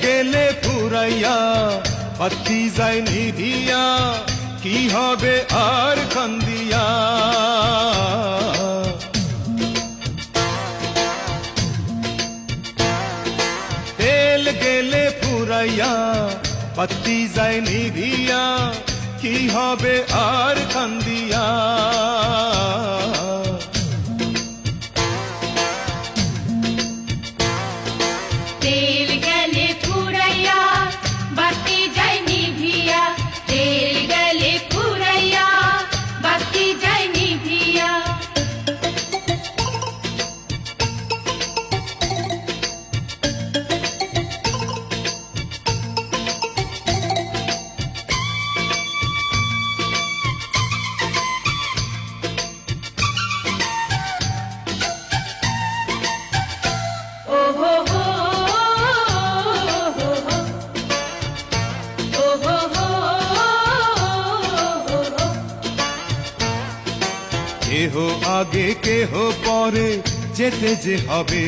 গেলে ফুরাইয়া বাতি যায় নিভিয়া, কি হবে আর কান্দিয়া। তেল গেলে ফুরাইয়া বাতি যায় নিভিয়া, কি হবে আর কান্দিয়া। তেল গেলে ফুরাইয়া বাতি যায় নিভিয়া, তেল গেলে ফুরাইয়া বাতি যায় নিভিয়া। কেহ আগে কেহ পরে যেতে যে হবে,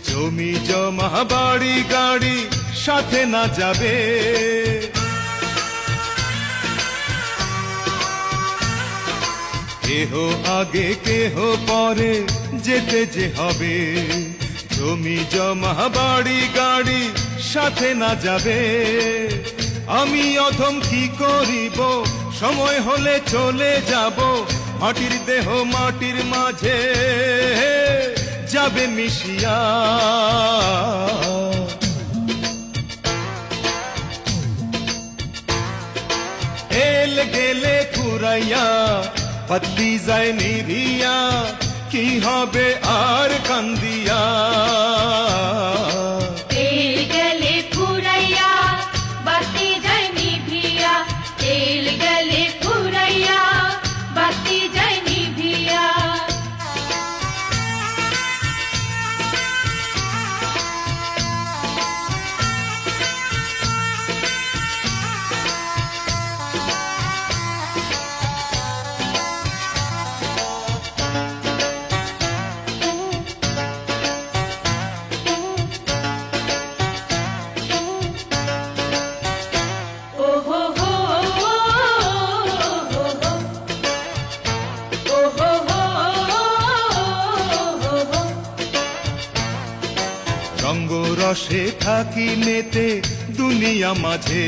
জমি জমা বাড়ি গাড়ি সাথে না যাবে। কেহ আগে কেহ পরে যেতে যে হবে, জমি জমা বাড়ি গাড়ি সাথে না যাবে। আমি অধম কি করিব, সময় হলে চলে যাব, মাটির দেহ মাটির মাঝে যাবে মিশিয়া। তেল গেলে ফুরাইয়া বাতি যায় নিভিয়া, কি হবে আর কান্দিয়া। তেল গেলে ফুরাইয়া বাতি যায় নিভিয়া, তেল গেলে ফুরাইয়া বাতি যায় নিভিয়া। রঙ্গ রসে থাকি মেতে দুনিয়া মাঝে,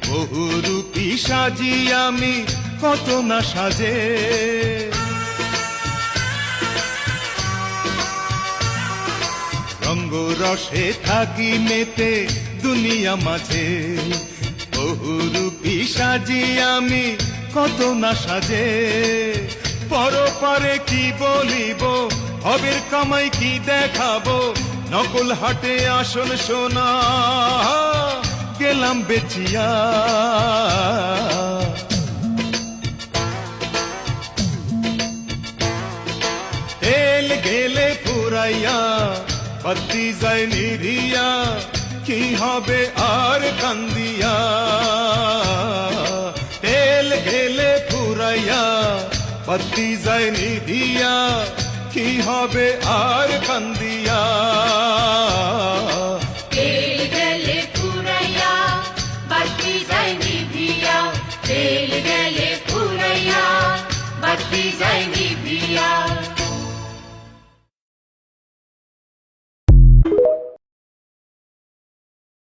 বহুরূপী সাজি আমি কত না সাজে। রঙ্গ রসে থাকি মেতে দুনিয়া মাঝে, বহুরূপী সাজি আমি কত না সাজে। পরপারে কি বলিব, হবের কামাই কি দেখাবো, নকল হাটে আসন সোনা গেলাম বেচিয়া। তেল গেলে ফুরাইয়া বাতি যায় নিভিয়া, কি হবে আর কান্দিয়া। তেল গেলে ফুরাইয়া বাতি যায় নিভিয়া, কি হবে আর কান্দিয়া।